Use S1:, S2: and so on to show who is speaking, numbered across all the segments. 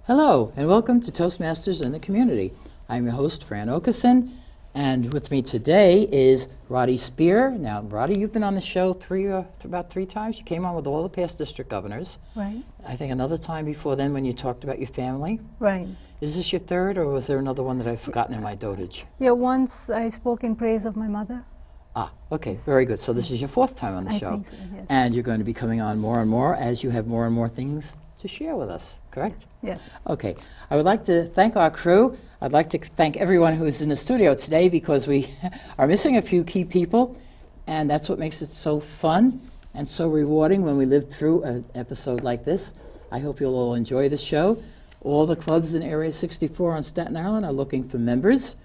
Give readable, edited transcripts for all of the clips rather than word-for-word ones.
S1: Hello, and welcome to Toastmasters in the Community. I'm your host, Fran Okeson, and with me today is Roddy Spear. Now, Roddy, you've been on the show about three times. You came on with all the past district governors.
S2: Right.
S1: I think another time before then when you talked about your family.
S2: Right.
S1: Is this your third, or was there another one that I've forgotten in my dotage?
S2: Yeah, once I spoke in praise of my mother.
S1: Ah, okay, very good. So this is your fourth time on the show.
S2: I think so, yes.
S1: And you're going to be coming on more and more as you have more and more things to share with us, correct?
S2: Yes.
S1: Okay, I would like to thank our crew. I'd like to thank everyone who's in the studio today because we are missing a few key people, and that's what makes it so fun and so rewarding when we live through an episode like this. I hope you'll all enjoy the show. All the clubs in Area 64 on Staten Island are looking for members,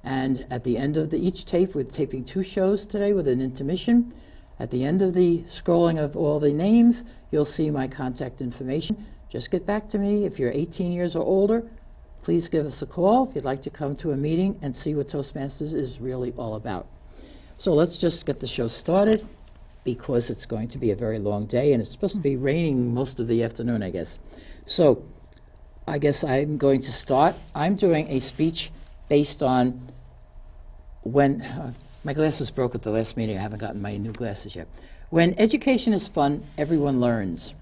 S1: and at the end of each tape, we're taping 2 shows today with an intermission. At the end of the scrolling of all the names, you'll see my contact information. Just get back to me. If you're 18 years or older, please give us a call if you'd like to come to a meeting and see what Toastmasters is really all about. So let's just get the show started because it's going to be a very long day and it's supposed to be raining most of the afternoon, I guess. So I guess I'm going to start. I'm doing a speech based on when my glasses broke at the last meeting. I haven't gotten my new glasses yet. When education is fun, everyone learns.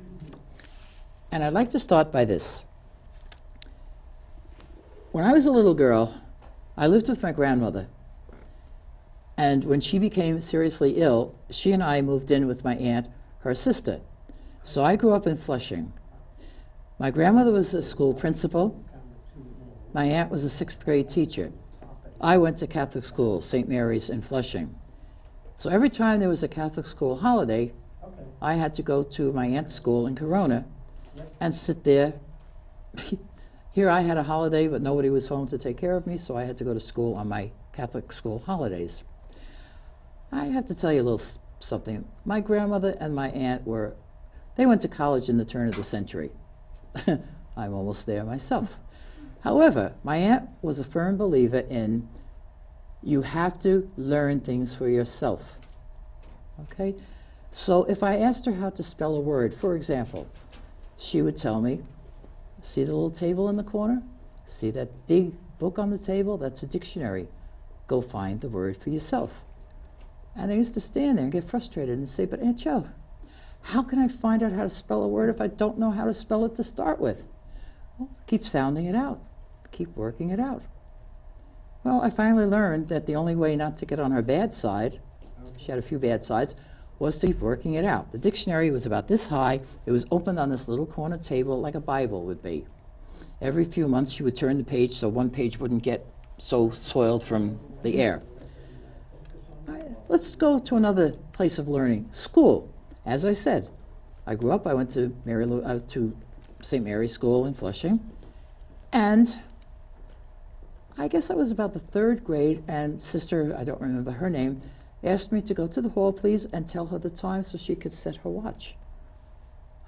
S1: And I'd like to start by this. When I was a little girl, I lived with my grandmother. And when she became seriously ill, she and I moved in with my aunt, her sister. So I grew up in Flushing. My grandmother was a school principal. My aunt was a 6th grade teacher. I went to Catholic school, St. Mary's in Flushing. So every time there was a Catholic school holiday, I had to go to my aunt's school in Corona and sit there. Here I had a holiday, but nobody was home to take care of me, so I had to go to school on my Catholic school holidays. I have to tell you a little something. My grandmother and my aunt they went to college in the turn of the century. I'm almost there myself. However, my aunt was a firm believer in you have to learn things for yourself. Okay? So if I asked her how to spell a word, for example, she would tell me, see the little table in the corner? See that big book on the table? That's a dictionary. Go find the word for yourself. And I used to stand there and get frustrated and say, but Aunt Jo, how can I find out how to spell a word if I don't know how to spell it to start with? Well, keep sounding it out. Keep working it out. Well, I finally learned that the only way not to get on her bad side, she had a few bad sides, was to keep working it out. The dictionary was about this high. It was opened on this little corner table like a Bible would be. Every few months she would turn the page so one page wouldn't get so soiled from the air. Let's go to another place of learning, school. As I said, I grew up, I went to St. Mary's School in Flushing, and I guess I was about the 3rd grade, and sister, I don't remember her name, asked me to go to the hall, please, and tell her the time so she could set her watch.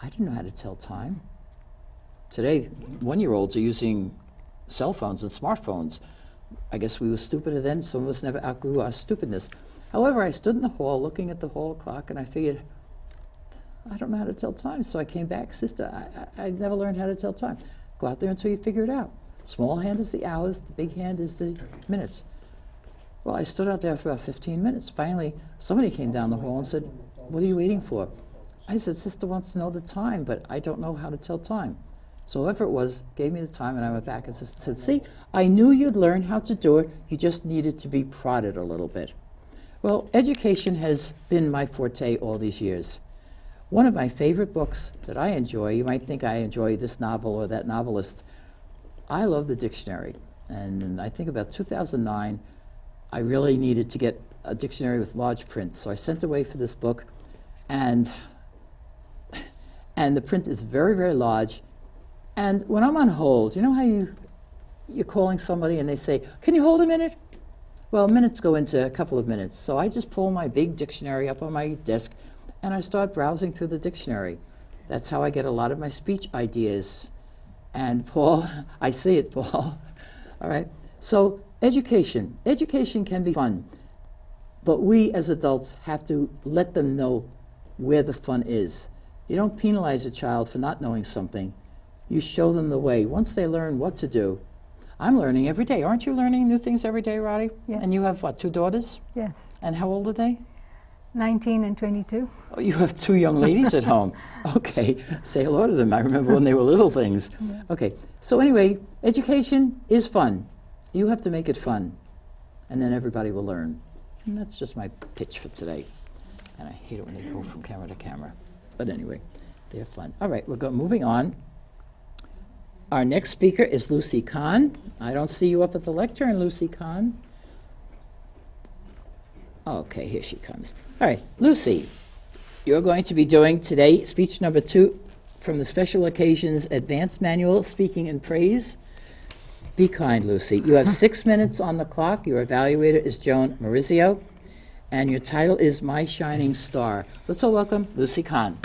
S1: I didn't know how to tell time. Today, 1-year-olds are using cell phones and smartphones. I guess we were stupider then. Some of us never outgrew our stupidness. However, I stood in the hall looking at the hall clock, and I figured, I don't know how to tell time. So I came back, sister, I never learned how to tell time. Go out there until you figure it out. Small hand is the hours, the big hand is the minutes. Well, I stood out there for about 15 minutes. Finally, somebody came down the hall and said, what are you waiting for? I said, sister wants to know the time, but I don't know how to tell time. So whoever it was gave me the time, and I went back and said, see, I knew you'd learn how to do it. You just needed to be prodded a little bit. Well, education has been my forte all these years. One of my favorite books that I enjoy, you might think I enjoy this novel or that novelist, I love the dictionary. And I think about 2009, I really needed to get a dictionary with large print. So I sent away for this book, and the print is very, very large. And when I'm on hold, you know how you're calling somebody and they say, can you hold a minute? Well, minutes go into a couple of minutes. So I just pull my big dictionary up on my desk and I start browsing through the dictionary. That's how I get a lot of my speech ideas. And Paul, I see it, Paul. All right. So education can be fun, but we as adults have to let them know where the fun is. You don't penalize a child for not knowing something. You show them the way. Once they learn what to do, I'm learning every day. Aren't you learning new things every day, Roddy?
S2: Yes.
S1: And you have, what, 2 daughters?
S2: Yes.
S1: And how old are they?
S2: 19 and 22.
S1: Oh, you have 2 young ladies at home. Okay, say hello to them. I remember when they were little things.
S2: Yeah.
S1: Okay, so anyway, education is fun. You have to make it fun, and then everybody will learn. And that's just my pitch for today. And I hate it when they go from camera to camera. But anyway, they're fun. All right, moving on. Our next speaker is Lucy Kahn. I don't see you up at the lectern, Lucy Kahn. Okay, here she comes. All right, Lucy, you're going to be doing today speech number 2 from the Special Occasions Advanced Manual, Speaking in Praise. Be kind, Lucy. You have 6 minutes on the clock. Your evaluator is Joan Maurizio, and your title is My Shining Star. Let's all welcome Lucy Kahn.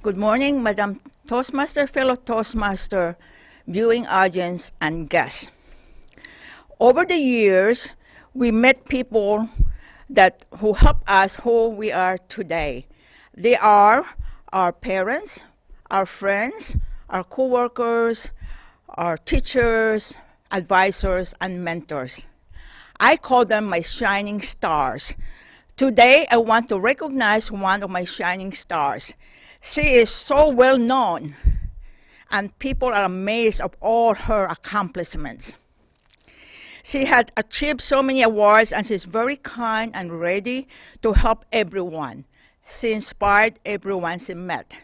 S3: Good morning, Madam Toastmaster, fellow Toastmaster, viewing audience, and guests. Over the years, we met people who helped us who we are today. They are our parents, our friends, our co-workers, our teachers, advisors, and mentors. I call them my shining stars. Today, I want to recognize one of my shining stars. She is so well known, and people are amazed of all her accomplishments. She had achieved so many awards, and she's very kind and ready to help everyone. She inspired everyone she met.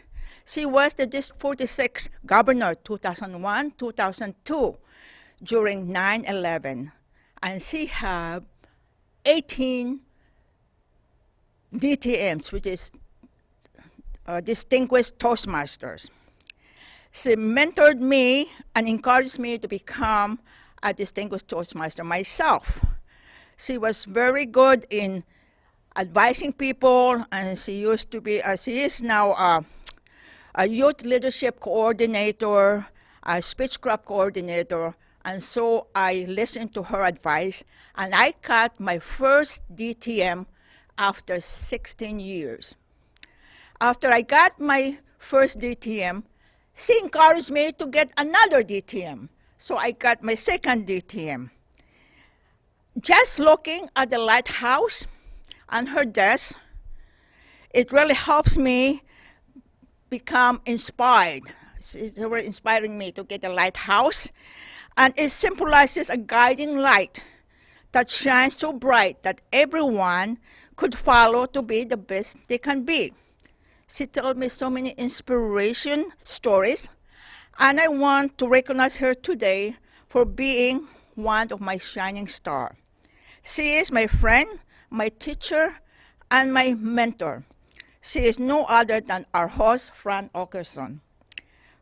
S3: She was the District 46 Governor 2001-2002 during 9/11, and she had 18 DTMs, which is Distinguished Toastmasters. She mentored me and encouraged me to become a Distinguished Toastmaster myself. She was very good in advising people, and she is now a youth leadership coordinator, a speech club coordinator, and so I listened to her advice, and I got my first DTM after 16 years. After I got my first DTM, she encouraged me to get another DTM. So I got my second DTM. Just looking at the lighthouse on her desk, it really helps me become inspired. It's really inspiring me to get a lighthouse. And it symbolizes a guiding light that shines so bright that everyone could follow to be the best they can be. She told me so many inspiration stories, and I want to recognize her today for being one of my shining stars. She is my friend, my teacher, and my mentor. She is no other than our host, Fran Åkesson.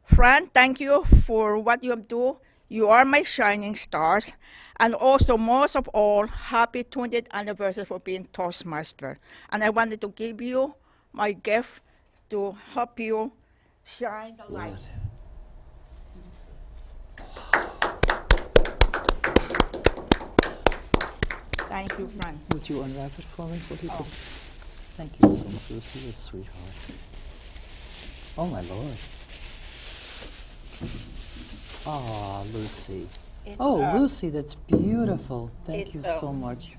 S3: Fran, thank you for what you have done. You are my shining stars, and also, most of all, happy 20th anniversary for being Toastmaster. And I wanted to give you my gift to help you shine the light. Thank you, Fran.
S1: Would you unwrap it for me, please? Oh. Thank you so much, Lucy, you sweetheart. Oh, my Lord. Oh, Lucy. Lucy, that's beautiful. Thank you so much.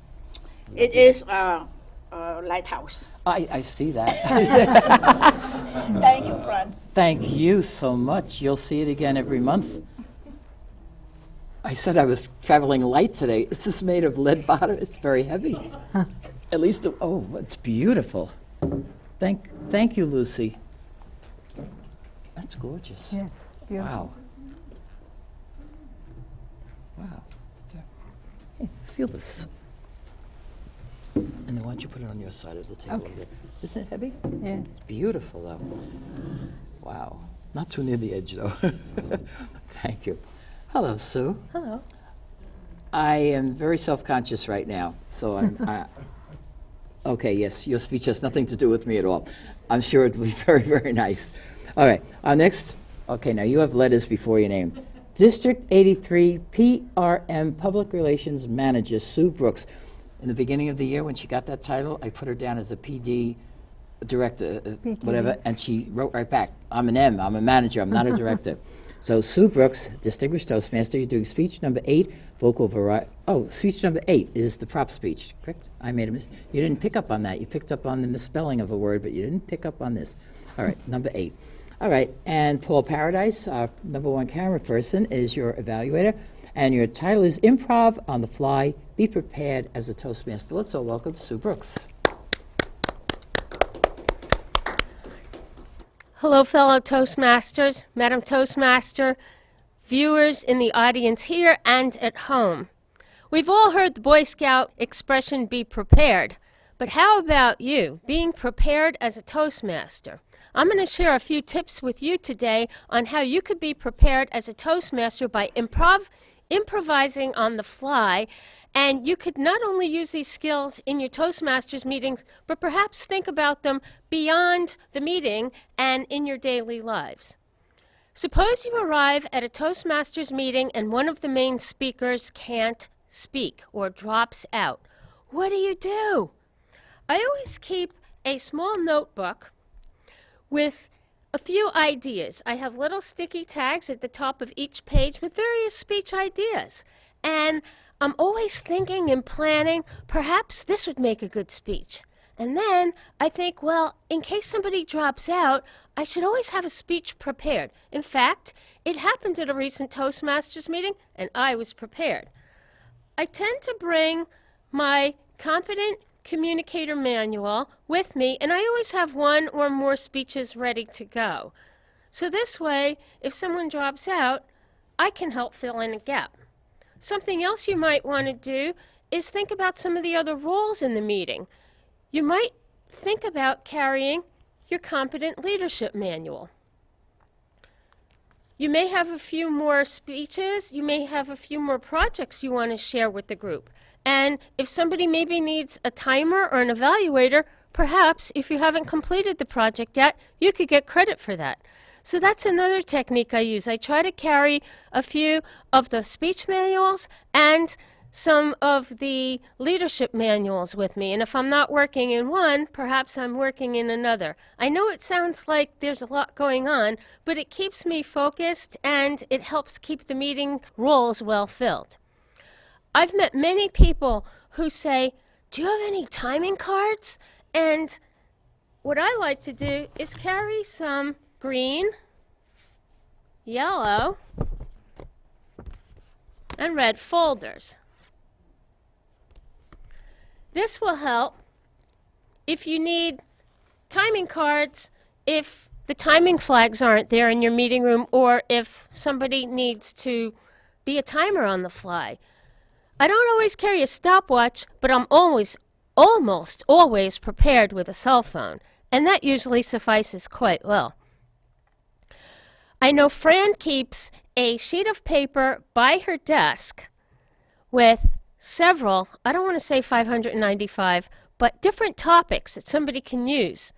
S3: It is a lighthouse.
S1: I see that.
S3: Thank you, Fran.
S1: Thank you so much. You'll see it again every month. I said I was traveling light today. This is made of lead bottom. It's very heavy. At least, it's beautiful. Thank you, Lucy. That's gorgeous.
S2: Yes, beautiful.
S1: Wow. Hey, feel this. And then why don't you put it on your side of the table?
S2: Okay.
S1: There. Isn't it heavy?
S2: Yes.
S1: It's beautiful, though. Wow. Not too near the edge, though. Thank you. Hello, Sue.
S2: Hello.
S1: I am very self-conscious right now, so I'm... okay, yes, your speech has nothing to do with me at all. I'm sure it will be very, very nice. All right, our next... Okay, now you have letters before your name. District 83 PRM Public Relations Manager, Sue Brooks. In the beginning of the year, when she got that title, I put her down as a PD director,
S2: PQB.
S1: whatever, and she wrote right back, I'm an M, I'm a manager, I'm not a director. So Sue Brooks, Distinguished Toastmaster, you're doing speech number 8, vocal variety. Oh, speech number 8 is the prop speech, correct? I made a mistake. You didn't pick up on that. You picked up on the misspelling of a word, but you didn't pick up on this. All right, number 8. All right, and Paul Paradise, our number 1 camera person, is your evaluator, and your title is Improv on the Fly, Be Prepared as a Toastmaster. Let's all welcome Sue Brooks.
S4: Hello, fellow Toastmasters, Madam Toastmaster, viewers in the audience here and at home. We've all heard the Boy Scout expression, be prepared. But how about you, being prepared as a Toastmaster? I'm going to share a few tips with you today on how you could be prepared as a Toastmaster by improvising on the fly. And you could not only use these skills in your Toastmasters meetings, but perhaps think about them beyond the meeting and in your daily lives. Suppose you arrive at a Toastmasters meeting and one of the main speakers can't speak or drops out. What do? I always keep a small notebook with a few ideas. I have little sticky tags at the top of each page with various speech ideas. And I'm always thinking and planning, perhaps this would make a good speech. And then I think, well, in case somebody drops out, I should always have a speech prepared. In fact, it happened at a recent Toastmasters meeting, and I was prepared. I tend to bring my Competent Communicator Manual with me, and I always have 1 or more speeches ready to go. So this way, if someone drops out, I can help fill in a gap. Something else you might want to do is think about some of the other roles in the meeting. You might think about carrying your Competent Leadership Manual. You may have a few more speeches. You may have a few more projects you want to share with the group. And if somebody maybe needs a timer or an evaluator, perhaps if you haven't completed the project yet, you could get credit for that. So that's another technique I use. I try to carry a few of the speech manuals and some of the leadership manuals with me. And if I'm not working in one, perhaps I'm working in another. I know it sounds like there's a lot going on, but it keeps me focused and it helps keep the meeting roles well filled. I've met many people who say, do you have any timing cards? And what I like to do is carry some green, yellow, and red folders. This will help if you need timing cards, if the timing flags aren't there in your meeting room, or if somebody needs to be a timer on the fly. I don't always carry a stopwatch, but I'm almost always prepared with a cell phone, and that usually suffices quite well. I know Fran keeps a sheet of paper by her desk with several, I don't want to say 595, but different topics that somebody can use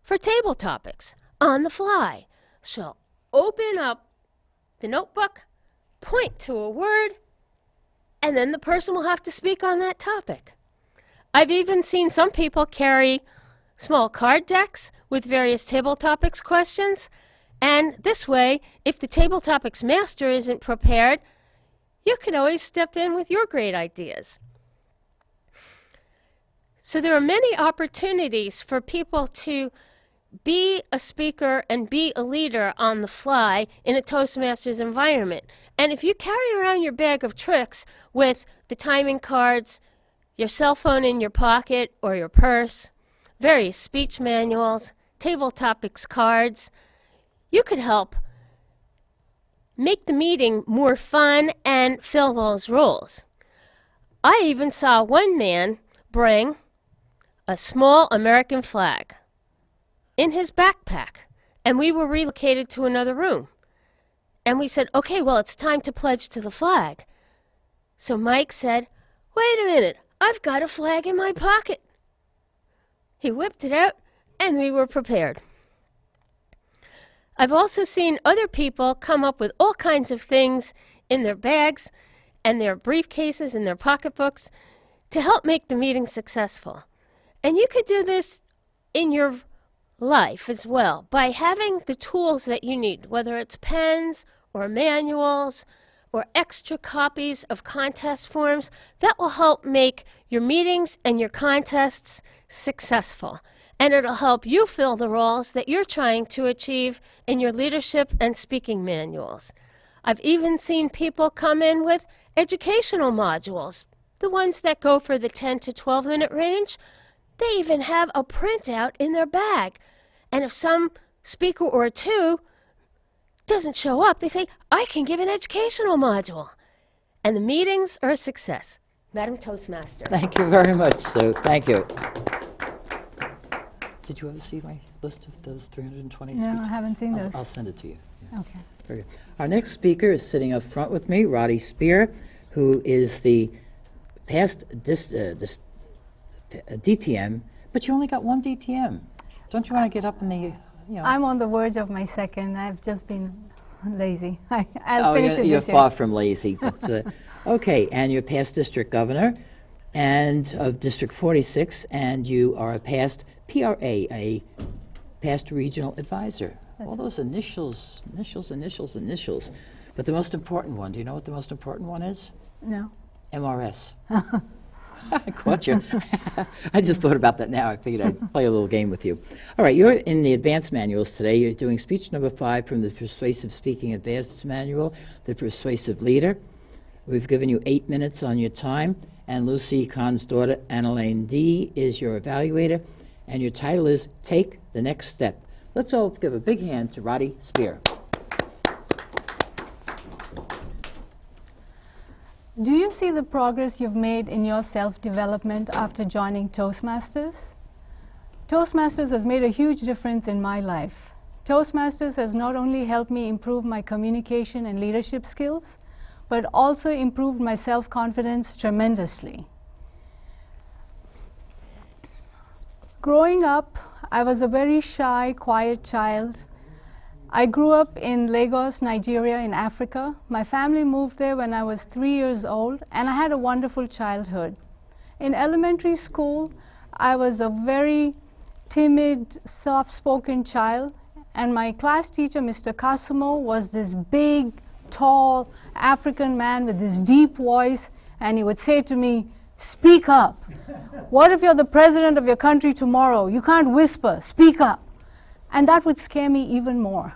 S4: for table topics on the fly. She'll open up the notebook, point to a word, and then the person will have to speak on that topic. I've even seen some people carry small card decks with various table topics questions, and this way, if the table topics master isn't prepared, you can always step in with your great ideas. So there are many opportunities for people to be a speaker and be a leader on the fly in a Toastmasters environment. And if you carry around your bag of tricks with the timing cards, your cell phone in your pocket or your purse, various speech manuals, table topics cards, you could help make the meeting more fun and fill those roles. I even saw one man bring a small American flag in his backpack, and we were relocated to another room. And we said, okay, well, it's time to pledge to the flag. So Mike said, wait a minute, I've got a flag in my pocket. He whipped it out, and we were prepared. I've also seen other people come up with all kinds of things in their bags and their briefcases and their pocketbooks to help make the meeting successful. And you could do this in your life as well by having the tools that you need, whether it's pens or manuals or extra copies of contest forms. That will help make your meetings and your contests successful. And it'll help you fill the roles that you're trying to achieve in your leadership and speaking manuals. I've even seen people come in with educational modules, the ones that go for the 10 to 12 minute range. They even have a printout in their bag. And if some speaker or two doesn't show up, they say, I can give an educational module. And the meetings are a success. Madam Toastmaster.
S1: Thank you very much, Sue. Thank you. Did you ever see my list of those 320
S2: No,
S1: speeches?
S2: I haven't seen those.
S1: I'll send it to you. Yeah.
S2: Okay.
S1: Very good. Our next speaker is sitting up front with me, Roddy Spear, who is the past DTM, but you only got one DTM. Don't you want to get up in the, you know?
S2: I'm on the verge of my second. I've just been lazy. I'll finish it
S1: you're
S2: this
S1: far
S2: year.
S1: from lazy. But, okay, and you're past district governor and of District 46, and you are a past PRA, a past regional advisor. All those initials. But the most important one, do you know what the most important one is?
S2: No.
S1: MRS. I caught you. I just thought about that now. I figured I'd play a little game with you. All right, you're in the advanced manuals today. You're doing speech number 5 from the Persuasive Speaking Advanced Manual, The Persuasive Leader. We've given you 8 minutes on your time, and Lucy Kahn's daughter, Annalene D., is your evaluator, and your title is Take the Next Step. Let's all give a big hand to Roddy Spear.
S2: Do you see the progress you've made in your self-development after joining Toastmasters? Toastmasters has made a huge difference in my life. Toastmasters has not only helped me improve my communication and leadership skills, but also improved my self-confidence tremendously. Growing up, I was a very shy, quiet child. I grew up in Lagos, Nigeria, in Africa. My family moved there when I was 3 years old, and I had a wonderful childhood. In elementary school, I was a very timid, soft-spoken child, and my class teacher, Mr. Kasumo, was this big, tall African man with this deep voice, and he would say to me, "Speak up. What if you're the president of your country tomorrow? You can't whisper. Speak up." And that would scare me even more.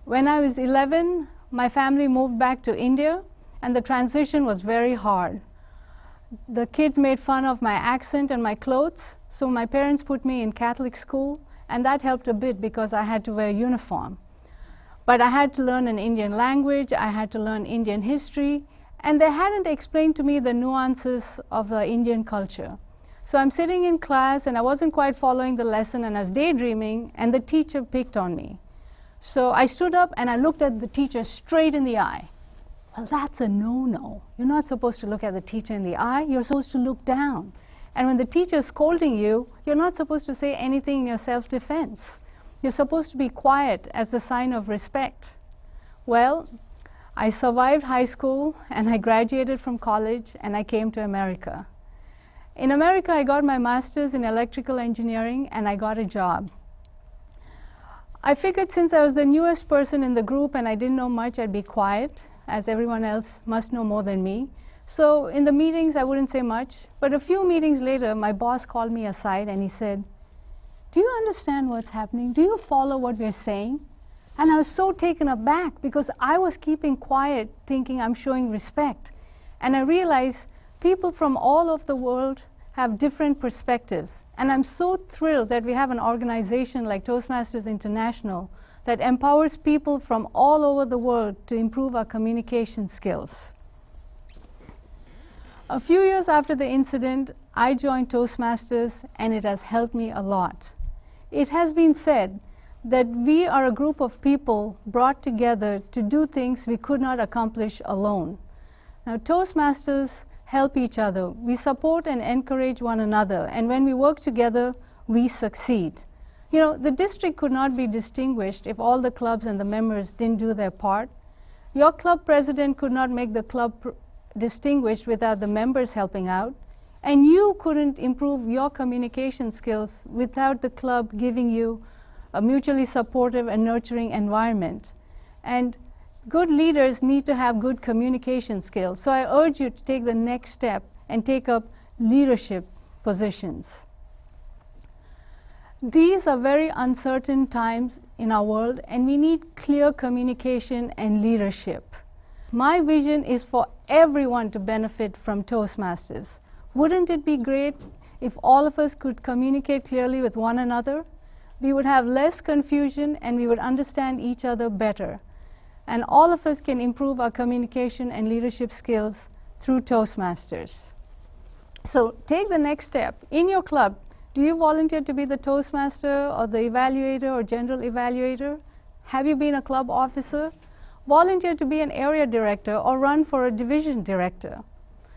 S2: When I was 11, my family moved back to India, and the transition was very hard. The kids made fun of my accent and my clothes, so my parents put me in Catholic school, and that helped a bit because I had to wear a uniform. But I had to learn an Indian language, I had to learn Indian history, and they hadn't explained to me the nuances of the Indian culture. So I'm sitting in class, and I wasn't quite following the lesson, and I was daydreaming, and the teacher picked on me. So I stood up, and I looked at the teacher straight in the eye. Well, that's a no-no. You're not supposed to look at the teacher in the eye. You're supposed to look down. And when the teacher's scolding you, you're not supposed to say anything in your self-defense. You're supposed to be quiet as a sign of respect. Well, I survived high school, and I graduated from college, and I came to America. In America, I got my master's in electrical engineering, and I got a job. I figured since I was the newest person in the group and I didn't know much, I'd be quiet, as everyone else must know more than me. So in the meetings, I wouldn't say much. But a few meetings later, my boss called me aside, and he said, "Do you understand what's happening? Do you follow what we're saying?" And I was so taken aback because I was keeping quiet, thinking I'm showing respect. And I realized people from all over the world have different perspectives. And I'm so thrilled that we have an organization like Toastmasters International that empowers people from all over the world to improve our communication skills. A few years after the incident, I joined Toastmasters, and it has helped me a lot. It has been said that we are a group of people brought together to do things we could not accomplish alone. Now, Toastmasters help each other. We support and encourage one another, and when we work together, we succeed. You know, the district could not be distinguished if all the clubs and the members didn't do their part. Your club president could not make the club distinguished without the members helping out, and you couldn't improve your communication skills without the club giving you a mutually supportive and nurturing environment. And good leaders need to have good communication skills. So I urge you to take the next step and take up leadership positions. These are very uncertain times in our world, and we need clear communication and leadership. My vision is for everyone to benefit from Toastmasters. Wouldn't it be great if all of us could communicate clearly with one another? We would have less confusion and we would understand each other better. And all of us can improve our communication and leadership skills through Toastmasters. So take the next step. In your club, do you volunteer to be the Toastmaster or the evaluator or general evaluator? Have you been a club officer? Volunteer to be an area director or run for a division director.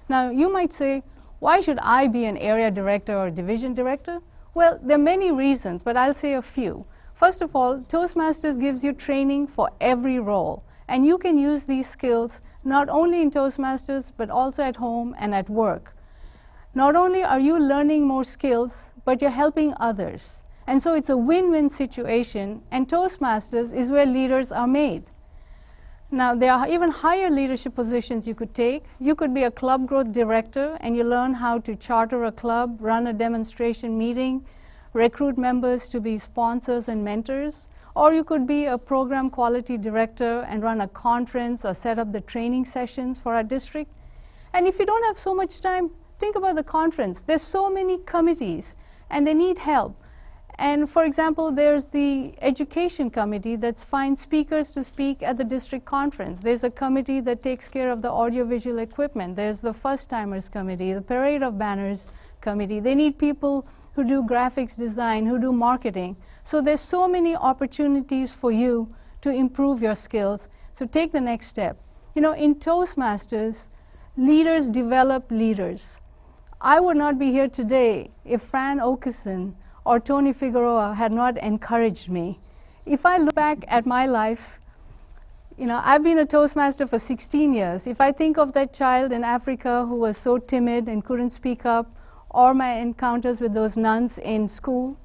S2: Now you might say, why should I be an area director or division director? Well, there are many reasons, but I'll say a few. First of all, Toastmasters gives you training for every role, and you can use these skills not only in Toastmasters, but also at home and at work. Not only are you learning more skills, but you're helping others. And so it's a win-win situation, and Toastmasters is where leaders are made. Now, there are even higher leadership positions you could take. You could be a club growth director, and you learn how to charter a club, run a demonstration meeting, recruit members to be sponsors and mentors. Or you could be a program quality director and run a conference or set up the training sessions for our district. And if you don't have so much time, think about the conference. There's so many committees, and they need help. And for example, there's the education committee that finds speakers to speak at the district conference. There's a committee that takes care of the audiovisual equipment. There's the first timers committee, the parade of banners committee. They need people who do graphics design, who do marketing. So there's so many opportunities for you to improve your skills. So take the next step. You know, in Toastmasters, leaders develop leaders. I would not be here today if Fran Okeson or Tony Figueroa had not encouraged me. If I look back at my life, you know, I've been a Toastmaster for 16 years. If I think of that child in Africa who was so timid and couldn't speak up, or my encounters with those nuns in school,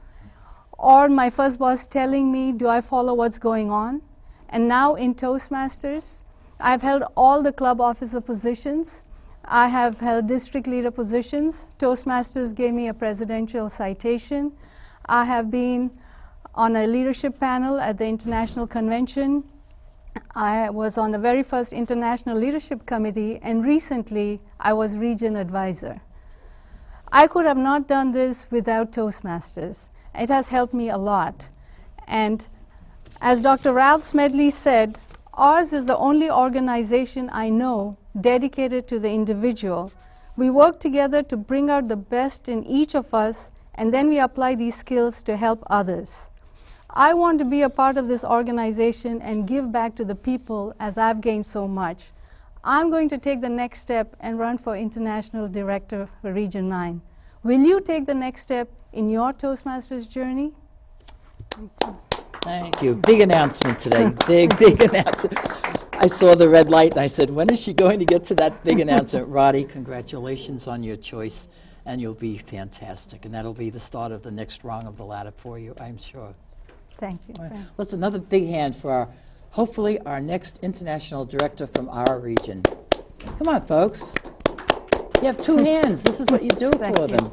S2: or my first boss telling me, do I follow what's going on? And now in Toastmasters, I've held all the club officer positions. I have held district leader positions. Toastmasters gave me a presidential citation. I have been on a leadership panel at the International Convention. I was on the very first International Leadership Committee, and recently I was region advisor. I could have not done this without Toastmasters. It has helped me a lot. And as Dr. Ralph Smedley said, ours is the only organization I know dedicated to the individual. We work together to bring out the best in each of us, and then we apply these skills to help others. I want to be a part of this organization and give back to the people as I've gained so much. I'm going to take the next step and run for International Director for Region 9. Will you take the next step in your Toastmasters journey?
S1: Thank you. Big announcement today. Big announcement. I saw the red light and I said, when is she going to get to that big announcement? Roddy, congratulations on your choice, and you'll be fantastic. And that'll be the start of the next rung of the ladder for you, I'm sure.
S2: Thank you.
S1: Right. Let's another big hand for our, hopefully our next international director from our region. Come on, folks. You have two hands. This is what you do for them.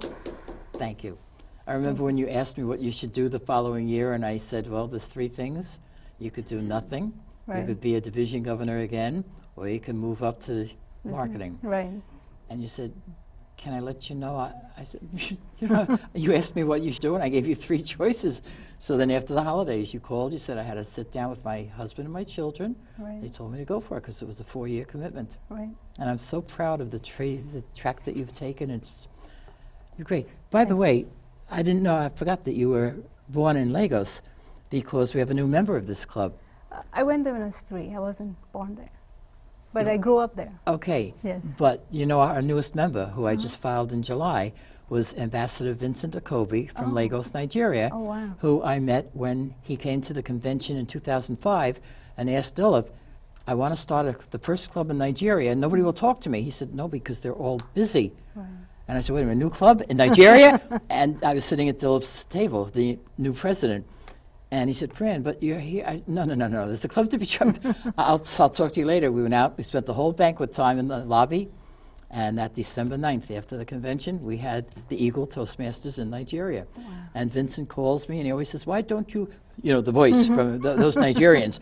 S1: Thank you. I remember when you asked me what you should do the following year, and I said, well, there's three things. You could do nothing.
S2: Right.
S1: You could be a division governor again, or you can move up to marketing.
S2: Right.
S1: And you said, can I let you know? I said, you know, you asked me what you should do, and I gave you three choices. So then after the holidays, you called, you said I had to sit down with my husband and my children.
S2: Right.
S1: They told me to go for it because it was a 4-year commitment.
S2: Right.
S1: And I'm so proud of the track that you've taken. You're great. By the way, I didn't know, I forgot that you were born in Lagos, because we have a new member of this club.
S2: I went there when I was 3. I wasn't born there. But I grew up there.
S1: Okay.
S2: Yes.
S1: But you know, our newest member, who I just filed in July, was Ambassador Vincent Okobi from Lagos, Nigeria,
S2: Oh, wow.
S1: who I met when he came to the convention in 2005 and asked Dilip, I want to start the first club in Nigeria, and nobody will talk to me. He said, no, because they're all busy.
S2: Right.
S1: And I said, wait a minute, new club in Nigeria? And I was sitting at Dilip's table, the new president. And he said, Fran, but you're here. No, there's a club to be joined. I'll talk to you later. We went out. We spent the whole banquet time in the lobby. And that December 9th, after the convention, we had the Eagle Toastmasters in Nigeria. Wow. And Vincent calls me, and he always says, why don't you, the voice from those Nigerians,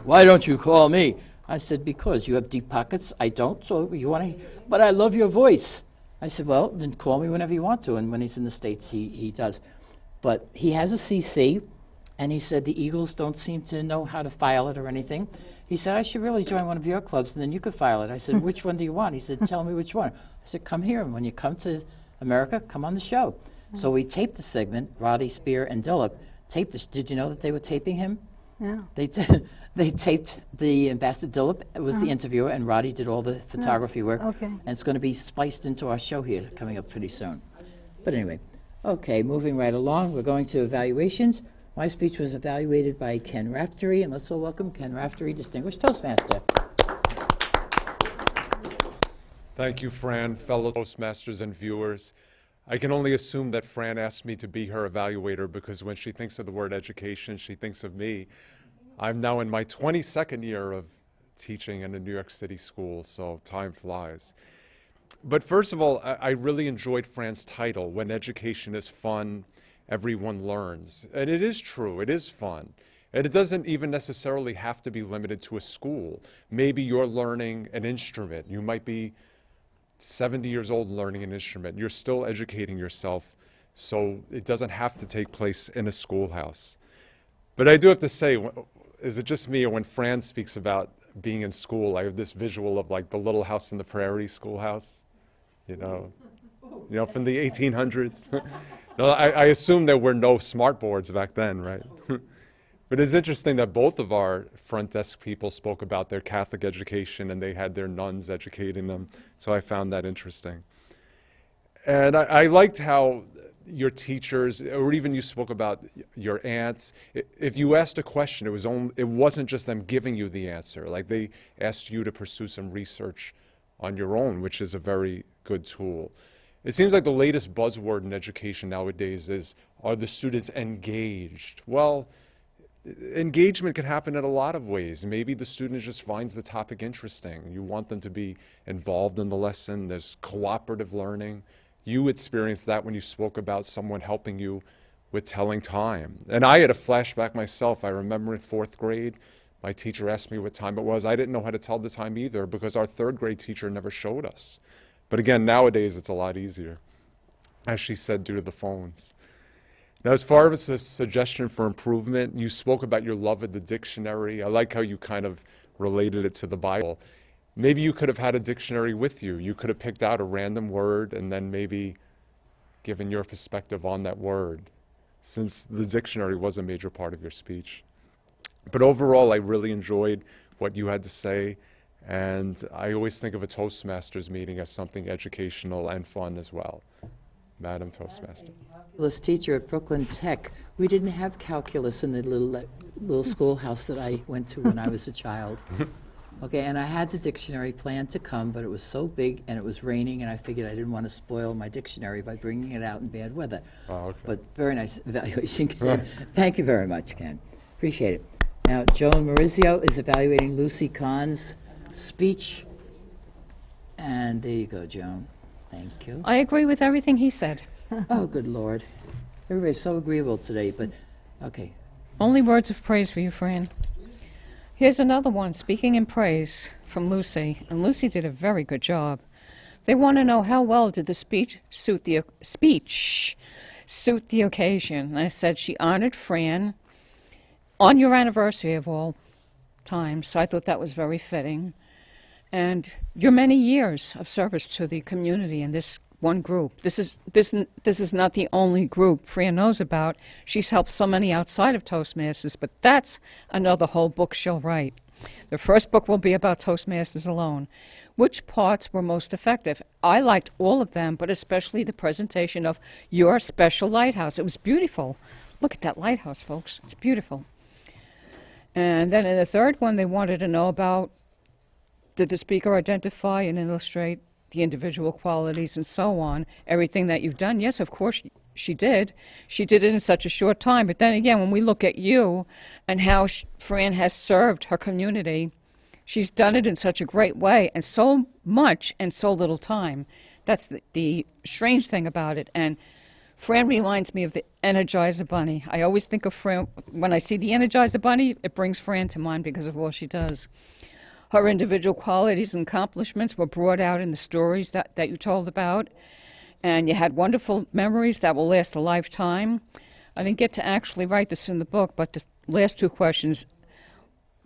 S1: why don't you call me? I said, because you have deep pockets. I don't, so you want to, but I love your voice. I said, well, then call me whenever you want to. And when he's in the States, he does. But he has a CC, and he said the Eagles don't seem to know how to file it or anything. He said, I should really join one of your clubs, and then you could file it. I said, which one do you want? He said, tell me which one. I said, come here, and when you come to America, come on the show. So we taped the segment, Roddy, Spear, and Dillip. Did you know that they were taping him?
S2: Yeah.
S1: They taped the Ambassador Dillip, was the interviewer, and Roddy did all the photography work.
S2: Okay.
S1: And it's going to be spliced into our show here, coming up pretty soon. But anyway, okay, moving right along, we're going to evaluations. My speech was evaluated by Ken Raftery, and let's all welcome Ken Raftery, Distinguished Toastmaster.
S5: Thank you, Fran, fellow Toastmasters and viewers. I can only assume that Fran asked me to be her evaluator because when she thinks of the word education, she thinks of me. I'm now in my 22nd year of teaching in a New York City school, so time flies. But first of all, I really enjoyed Fran's title, When Education is Fun, Everyone Learns. And it is true, it is fun. And it doesn't even necessarily have to be limited to a school. Maybe you're learning an instrument. You might be 70 years old learning an instrument. You're still educating yourself, so it doesn't have to take place in a schoolhouse. But I do have to say, is it just me, or when Fran speaks about being in school, I have this visual of like the Little House on the Prairie schoolhouse, from the 1800s. No, I assume there were no smart boards back then, right? But it's interesting that both of our front desk people spoke about their Catholic education and they had their nuns educating them. So I found that interesting. And I liked how your teachers, or even you spoke about your aunts, if you asked a question, it wasn't just them giving you the answer. Like they asked you to pursue some research on your own, which is a very good tool. It seems like the latest buzzword in education nowadays is, are the students engaged? Well, engagement can happen in a lot of ways. Maybe the student just finds the topic interesting. You want them to be involved in the lesson. There's cooperative learning. You experienced that when you spoke about someone helping you with telling time. And I had a flashback myself. I remember in 4th grade, my teacher asked me what time it was. I didn't know how to tell the time either because our 3rd grade teacher never showed us. But again, nowadays it's a lot easier, as she said, due to the phones. Now, as far as a suggestion for improvement, you spoke about your love of the dictionary. I like how you kind of related it to the Bible. Maybe you could have had a dictionary with you. You could have picked out a random word and then maybe given your perspective on that word, since the dictionary was a major part of your speech. But overall, I really enjoyed what you had to say. And I always think of a Toastmasters meeting as something educational and fun as well. Madam Toastmaster.
S1: Calculus teacher at Brooklyn Tech. We didn't have calculus in the little schoolhouse that I went to when I was a child. Okay, and I had the dictionary planned to come, but it was so big and it was raining, and I figured I didn't want to spoil my dictionary by bringing it out in bad weather.
S5: Oh, okay.
S1: But very nice evaluation, Ken. Thank you very much, Ken. Appreciate it. Now, Joan Maurizio is evaluating Lucy Kahn's speech. And there you go, Joan. Thank you.
S6: I agree with everything he said.
S1: Oh, good Lord. Everybody's so agreeable today, but okay.
S6: Only words of praise for you, Fran. Here's another one, speaking in praise, from Lucy. And Lucy did a very good job. They want to know how well did the speech suit the occasion. And I said she honored Fran on your anniversary of all times, so I thought that was very fitting. And your many years of service to the community in this one group. This is not the only group Fran knows about. She's helped so many outside of Toastmasters, but that's another whole book she'll write. The first book will be about Toastmasters alone. Which parts were most effective? I liked all of them, but especially the presentation of your special lighthouse. It was beautiful. Look at that lighthouse, folks. It's beautiful. And then in the third one, they wanted to know about, did the speaker identify and illustrate the individual qualities and so on, everything that you've done? Yes, of course, she did. She did it in such a short time. But then again, when we look at you and how Fran has served her community, she's done it in such a great way and so much in so little time. That's the strange thing about it. And Fran reminds me of the Energizer Bunny. I always think of Fran, when I see the Energizer Bunny, it brings Fran to mind because of all she does. Her individual qualities and accomplishments were brought out in the stories that you told about. And you had wonderful memories that will last a lifetime. I didn't get to actually write this in the book, but the last two questions,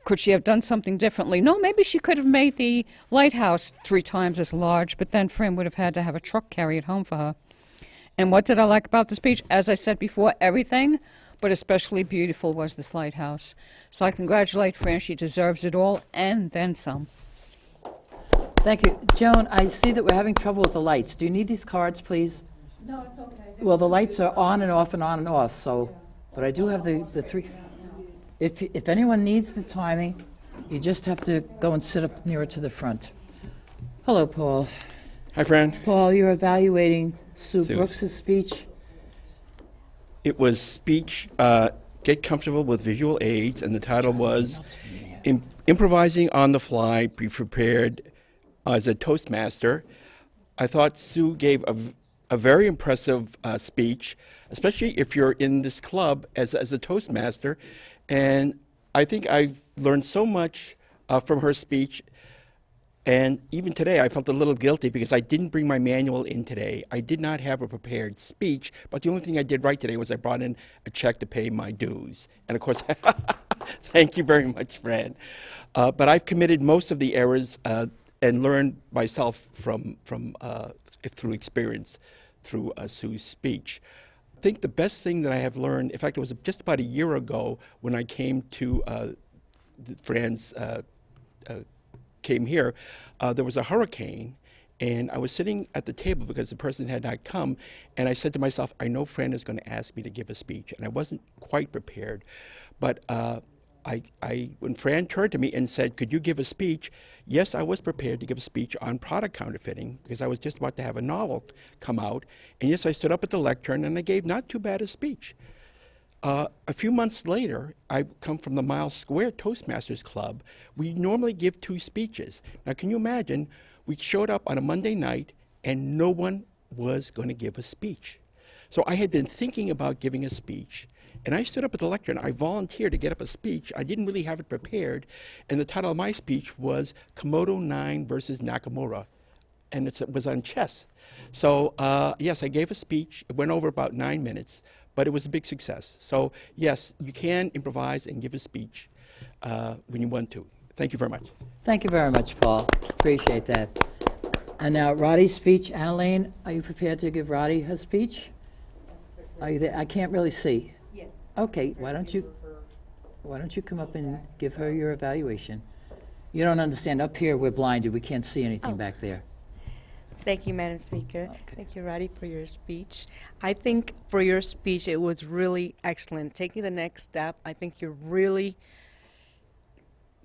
S6: could she have done something differently? No, maybe she could have made the lighthouse 3 times as large, but then Fran would have had to have a truck carry it home for her. And what did I like about the speech? As I said before, everything, but especially beautiful was this lighthouse. So I congratulate Fran. She deserves it all and then some.
S1: Thank you. Joan, I see that we're having trouble with the lights. Do you need these cards, please?
S2: No, it's okay.
S1: Well, the lights are on and off and on and off, so, but I do have the 3. If anyone needs the timing, you just have to go and sit up nearer to the front. Hello, Paul.
S7: Hi, Fran.
S1: Paul, you're evaluating Sue
S7: Sue.
S1: Brooks's speech.
S7: It was speech, Get Comfortable with Visual Aids, and the title was Improvising on the Fly, Be Prepared as a Toastmaster. I thought Sue gave a very impressive speech, especially if you're in this club as a Toastmaster. And I think I've learned so much from her speech. And even today, I felt a little guilty because I didn't bring my manual in today. I did not have a prepared speech, but the only thing I did right today was I brought in a check to pay my dues. And of course, thank you very much, Fran. But I've committed most of the errors and learned myself through experience, through Sue's speech. I think the best thing that I have learned, in fact, it was just about a year ago when I came to Fran's came here, there was a hurricane, and I was sitting at the table because the person had not come, and I said to myself, I know Fran is going to ask me to give a speech, and I wasn't quite prepared. But when Fran turned to me and said, could you give a speech? Yes, I was prepared to give a speech on product counterfeiting because I was just about to have a novel come out. And yes, I stood up at the lectern and I gave not too bad a speech. A few months later, I come from the Miles Square Toastmasters Club. We normally give 2 speeches. Now, can you imagine, we showed up on a Monday night and no one was going to give a speech. So I had been thinking about giving a speech, and I stood up at the lectern. I volunteered to get up a speech. I didn't really have it prepared, and the title of my speech was Komodo 9 versus Nakamura, and it was on chess. So yes, I gave a speech. It went over about 9 minutes, but it was a big success. So yes, you can improvise and give a speech when you want to. Thank you very much.
S1: Thank you very much, Paul. Appreciate that. And now Roddy's speech. Annalene, are you prepared to give Roddy her speech? Are you there? I can't really see.
S8: Yes.
S1: Okay, why don't you come up and give her your evaluation? You don't understand. Up here, we're blinded. We can't see anything back there.
S8: Thank you, Madam Speaker.
S1: Okay.
S8: Thank you, Roddy, for your speech. I think for your speech, it was really excellent. Taking the next step, I think you really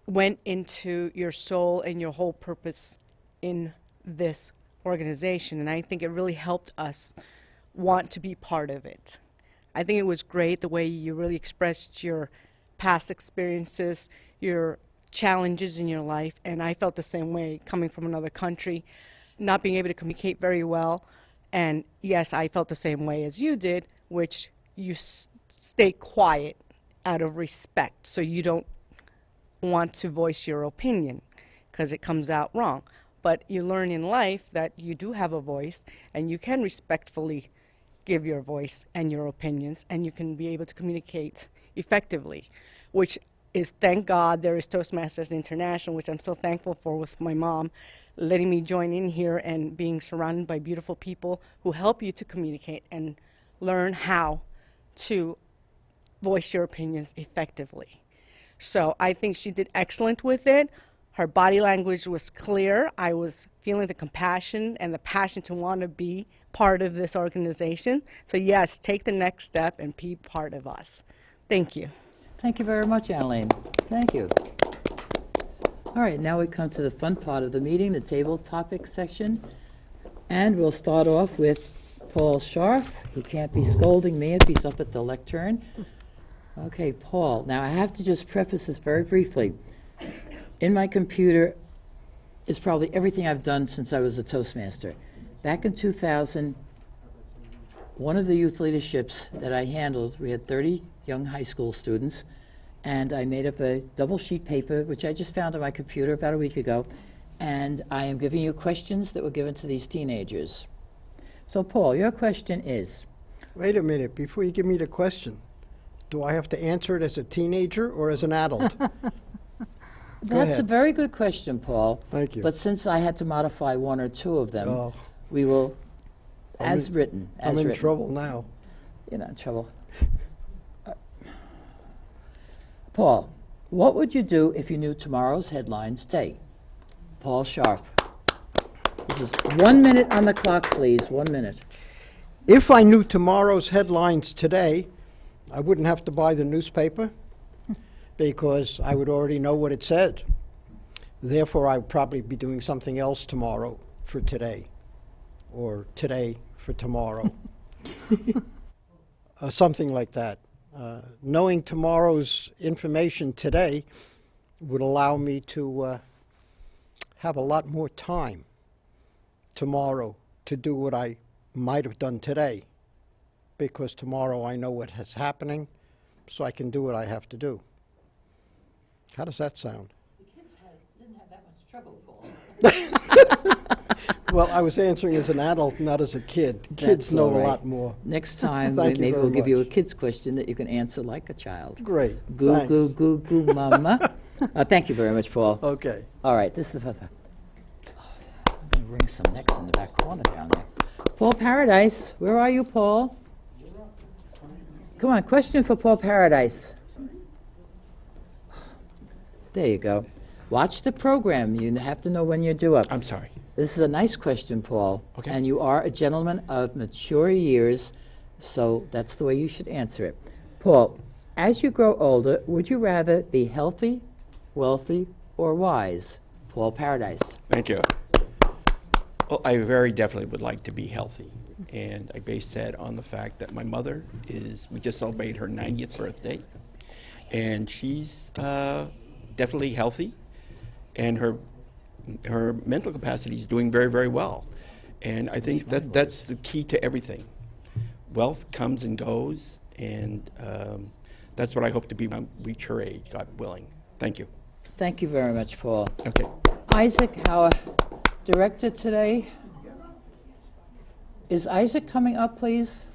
S8: went into your soul and your whole purpose in this organization, and I think it really helped us want to be part of it. I think it was great the way you really expressed your past experiences, your challenges in your life, and I felt the same way coming from another country, not being able to communicate very well. And yes, I felt the same way as you did, which you stay quiet out of respect, so you don't want to voice your opinion because it comes out wrong. But you learn in life that you do have a voice and you can respectfully give your voice and your opinions, and you can be able to communicate effectively, which is, thank God, there is Toastmasters International, which I'm so thankful for, with my mom letting me join in here and being surrounded by beautiful people who help you to communicate and learn how to voice your opinions effectively. So I think she did excellent with it. Her body language was clear. I was feeling the compassion and the passion to want to be part of this organization. So yes, take the next step and be part of us. Thank you.
S1: Thank you very much, Annalene. Thank you. All right, now we come to the fun part of the meeting, the table topic section. And we'll start off with Paul Scharf. He can't be scolding me if he's up at the lectern. Okay, Paul. Now, I have to just preface this very briefly. In my computer is probably everything I've done since I was a Toastmaster. Back in 2000, one of the youth leaderships that I handled, we had 30 young high school students, and I made up a double sheet paper, which I just found on my computer about a week ago, and I am giving you questions that were given to these teenagers. So, Paul, your question is?
S9: Wait a minute, before you give me the question, do I have to answer it as a teenager or as an adult?
S1: That's a
S9: ahead.
S1: very good question, Paul.
S9: Thank you.
S1: But since I had to modify one or two of them,
S9: Oh.
S1: we will,
S9: I'm
S1: as
S9: in-
S1: written.
S9: I'm
S1: as
S9: in
S1: written.
S9: trouble now.
S1: You're not in trouble. Paul, what would you do if you knew tomorrow's headlines today? Paul Scharf. This is 1 minute on the clock, please. 1 minute.
S9: If I knew tomorrow's headlines today, I wouldn't have to buy the newspaper because I would already know what it said. Therefore, I would probably be doing something else tomorrow for today, or today for tomorrow. Something like that. Knowing tomorrow's information today would allow me to have a lot more time tomorrow to do what I might have done today, because tomorrow I know what is happening, so I can do what I have to do. How does that sound?
S1: The kids didn't have that much trouble, Paul.
S9: Well, I was answering as an adult, not as a kid. Kids
S1: That's
S9: know
S1: all
S9: a
S1: right.
S9: lot more.
S1: Next time,
S9: Thank you
S1: maybe
S9: very
S1: we'll give you a
S9: much.
S1: kid's question that you can answer like a child.
S9: Great.
S1: Goo,
S9: Thanks.
S1: goo, goo, goo, mama. Thank you very much, Paul.
S9: Okay.
S1: All right, this is the first one. I'm going to bring some necks in the back corner down there. Paul Paradise, where are you, Paul? Come on, question for Paul Paradise. There you go. Watch the program. You have to know when you're due up.
S7: I'm sorry.
S1: This is a nice question, Paul.
S7: Okay.
S1: And you are a gentleman of mature years, so that's the way you should answer it. Paul, as you grow older, would you rather be healthy, wealthy, or wise? Paul Paradise.
S7: Thank you. Well, I very definitely would like to be healthy. And I base that on the fact that my mother we just celebrated her 90th birthday. And she's definitely healthy. And her mental capacity is doing very, very well. And I think that's the key to everything. Wealth comes and goes. And that's what I hope to be when I reach her age, God willing. Thank you.
S1: Thank you very much, Paul.
S7: Okay.
S1: Isaac, our director today. Is Isaac coming up, please?